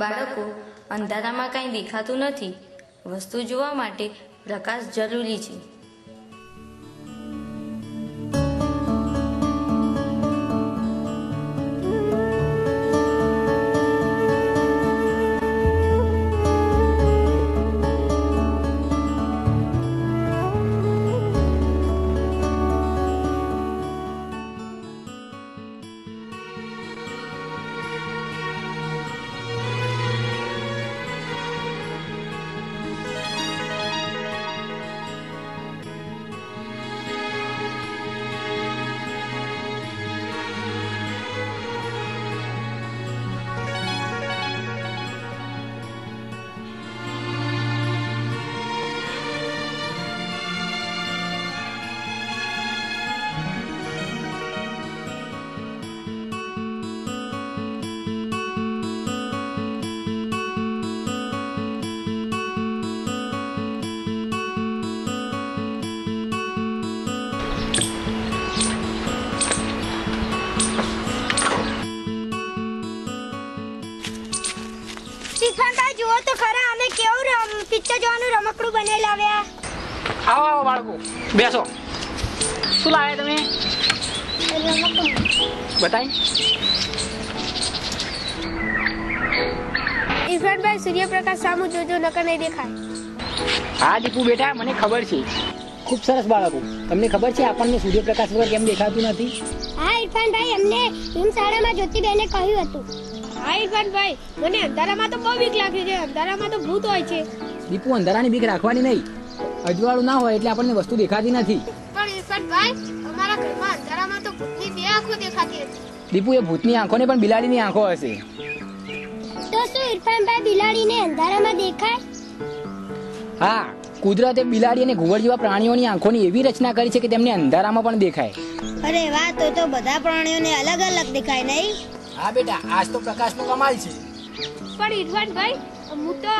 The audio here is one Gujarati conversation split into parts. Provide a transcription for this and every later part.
બાળકો, અંધારામાં કાંઈ દેખાતું નથી. વસ્તુ જોવા માટે પ્રકાશ જરૂરી છે. જુઓ તો ખરા, અમે કેવું પિક્ચર જોવાનું રમકડું બને લાવ્યા. આવો આવો બાળકો, બેસો. શું લાવ્યા તમે? બતાવી. ઇરફાનભાઈ, સૂર્યપ્રકાશ સામું જોજો, નકર નહીં દેખાય. હા દીપુ બેટા, મને ખબર છે. ખૂબ સરસ બાળકો. તમને ખબર છે આપણને સૂર્યપ્રકાશ વગર કેમ દેખાતું નથી? હા ઇરફાનભાઈ, અમને શાળામાં જ્યોતિબેને કહ્યું હતું. હા ઇરફાનભાઈ, મને અંધારામાં તો બહુ બીક લાગે છે. અંધારામાં તો ભૂત હોય છે. દીપુ, અંધારાની બીક રાખવાની નહીં. અજવાળું ના હોય એટલે આપણને વસ્તુ દેખાતી નથી. પણ ઇરફાનભાઈ, અમારા ઘરમાં અંધારામાં તો ભૂતની બે આંખો દેખાતી હતી. દીપુ, એ ભૂતની આંખો ને પણ બિલાડીની આંખો હશે. તો શું ઇરફાનભાઈ, બિલાડીને અંધારામાં દેખાય? હા, કુદરતે બિલાડી અને ઘુવડ જેવા પ્રાણીઓની આંખોની એવી રચના કરી છે કે તેમને અંધારામાં પણ દેખાય. અરે વાહ, તો બધા પ્રાણીઓને અલગ અલગ દેખાય નહીં? હા બેટા, આજ તો પ્રકાશનો કમાલ છે. પણ ઇરફાનભાઈ, હું તો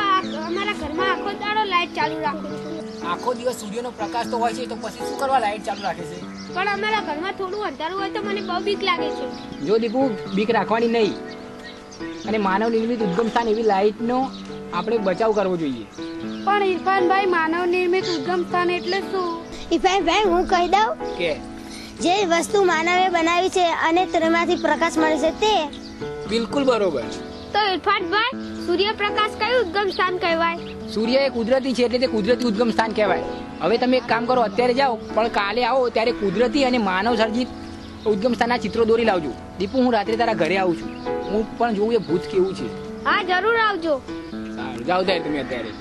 અમારા ઘરમાં આખો દાડો લાઈટ ચાલુ રાખું છું. આખો દિવસ સૂર્યનો પ્રકાશ તો હોય છે, તો પછી શું કરવા લાઈટ ચાલુ રાખે છે? પણ અમારા ઘરમાં થોડું અંધારું હોય તો મને બહુ બીક લાગે છે. જો દીપુ, બીક રાખવાની નહીં. અને માનવ નિર્મિત ઉદ્ગમ સ્થાન એવી લાઈટનો આપણે બચાવ કરવો જોઈએ. પણ ઇરફાનભાઈ, માનવ નિર્મિત ઉદ્ગમ સ્થાન એટલે શું? ઇરફાનભાઈ, હું કહી દઉં કે જે વસ્તુ માનવે બનાવી છે અને તેમાંથી પ્રકાશ મળે છે તે. બિલકુલ બરોબર. તો ઇરફાનભાઈ, સૂર્યપ્રકાશ કયું ઉદ્ગમ સ્થાન કહેવાય? સૂર્ય એ કુદરતી છે એટલે તે કુદરતી ઉદ્ગમ સ્થાન કહેવાય. હવે તમે એક કામ કરો, અત્યારે જાઓ, પણ કાલે આવો ત્યારે કુદરતી અને માનવ સર્જિત ઉદ્ગમ સ્થાનના ચિત્રો દોરી લાવજો. દીપુ, હું રાત્રે તારા ઘરે આવું છું. હું પણ જોઉં એ ભૂત કેવું છે. હા, જરૂર આવજો. સારું, જાઓ ત્યારે તમે અત્યારે.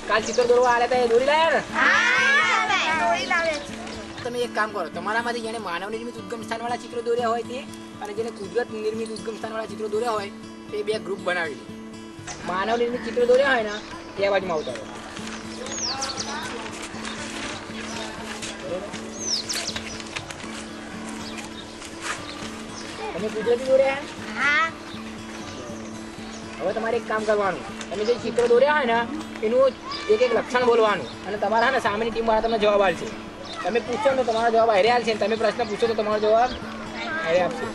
કાલ ચિત્ર દોરવા આલ્યા હતા, એ દોરી લાયા ને? તમે એક કામ કરો, તમારામાંથી જેને માનવ નિર્મિત ઉદ્ગમ સ્થાન વાળા ચિત્રો દોર્યા હોય તે અને જેને કુદરત નિર્મિત ઉદ્ગમ સ્થાન વાળા ચિત્રો દોર્યા હોય તે બે ગ્રુપ બનાવી દો. માનવ નિર્મિત ચિત્રો દોર્યા હોય ને એ બાજુમાં ઉતારો. તમે કુદરતી દોર્યા? હા. હવે તમારે એક કામ કરવાનું, તમે જે ચિત્ર દોર્યા હોય ને એનું એક એક લક્ષણ બોલવાનું અને તમારા ને સામેની ટીમ વાળા તમને જવાબ આપશે. તમે પૂછો ને તમારો જવાબ હારે આવશે, તમે પ્રશ્ન પૂછો તો તમારો જવાબ હારે આપશે.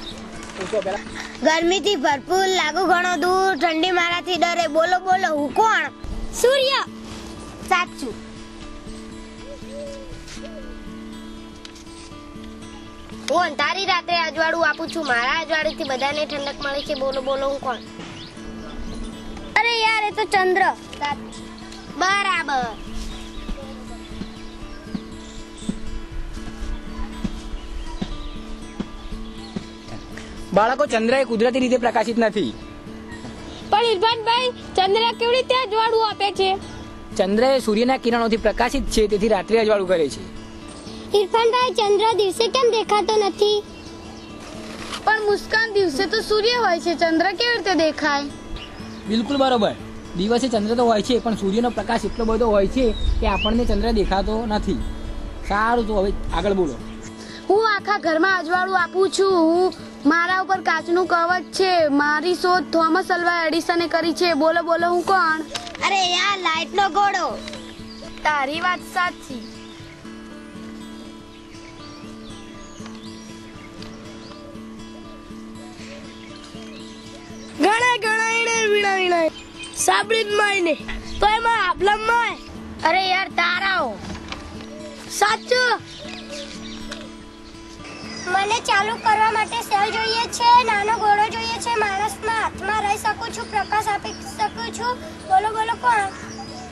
પૂછો પહેલા. ગરમીથી ભરપૂર, લાગુ ઘણો દૂર, ઠંડી મારાથી ડરે, બોલો બોલો, હું કોણ? સૂર્ય. સાચું. હું અંધારી રાત્રે અજવાળું આપું છું. મારા અજવાળુથી બધાને ઠંડક મળે છે. બોલો બોલો, હું કોણ? અરે યાર, એ તો ચંદ્ર. બરાબર. બાળકો, ચંદ્ર એ કુદરતી રીતે પ્રકાશિત નથી. પણ ઇરફાનભાઈ, ચંદ્ર કેવી રીતે અજવાળું આપે છે? ચંદ્ર એ સૂર્યના કિરણોથી પ્રકાશિત છે, તેથી રાત્રે અજવાળું કરે છે. ઇરફાનભાઈ, ચંદ્ર દિવસે કેમ દેખાતો નથી? પણ મુસ્કાન, દિવસે તો સૂર્ય હોય છે, ચંદ્ર કેવી રીતે દેખાય? બિલકુલ બરોબર. દિવસે ચંદ્ર તો હોય છે, પણ સૂર્યનો પ્રકાશ એટલો બધો હોય છે કે આપણને ચંદ્ર દેખાતો નથી. સારું, તો હવે આગળ બોલો. હું આખા ઘરમાં અજવાળું આપું છું. મારા ઉપર કાચનું કવચ છે. મારી શોધ થોમસ અલ્વા એડિસને કરી છે. બોલો બોલો, હું કોણ? અરે યાર, લાઈટનો ઘોડો. તારી વાત સાચી. ઘણા ઘણા એને વીણા સાબડી જ માયને તો એમાં આપલા માય. અરે યાર, તારાઓ. સાચું. મને ચાલુ કરવા માટે સેલ જોઈએ છે, નાનો ઘોડો જોઈએ છે, માણસના હાથમાં રહી શકું છું, પ્રકાશ આપી શકું છું. બોલો બોલો, કોણ?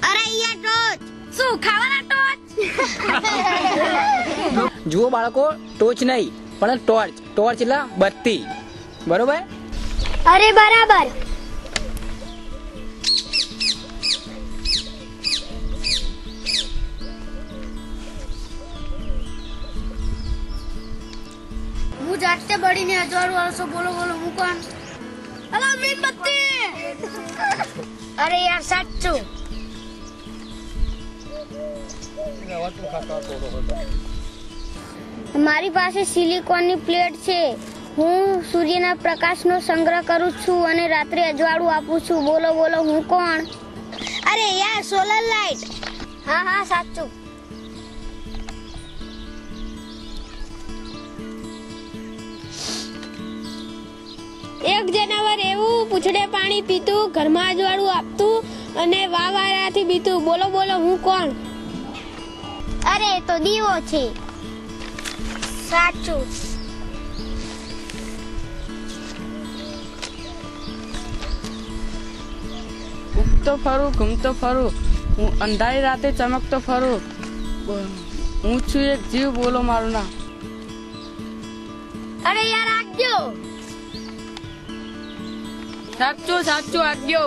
અરે યાર, ટોચ. શું ખાવાના ટોચ? જુઓ બાળકો, ટોચ નહીં પણ ટોર્ચ. ટોર્ચ એટલે બત્તી. બરોબર? અરે બરાબર. હું જાતે બળીને અજવાળું આવશો. બોલો બોલો, હું કોણ? અલા, મીણબત્તી. અરે યાર, સાચું. મારી પાસે સિલિકોનની પ્લેટ છે. હું સૂર્યના પ્રકાશનો સંગ્રહ કરું છું અને રાત્રે અજવાળું આપું છું. બોલો બોલો, હું કોણ? અરે યાર, સોલર લાઈટ. હા હા, સાચું. એક જનાવર એવું પૂંછડે પાણી પીતું, ઘરમાં અજવાળું આપતું અને વાવારાથી બીતું. બોલો બોલો, હું કોણ? અરે, એ તો દીવો છે. સાચું. ઉગતો ફરું, ઘૂમતો ફરું, હું અંધારી રાતે ચમકતો ફરું. હું છું એક જીવ. બોલો મારું નામ. અરે યાર, આગજો. સાચું સાચું, આજ્ઞો.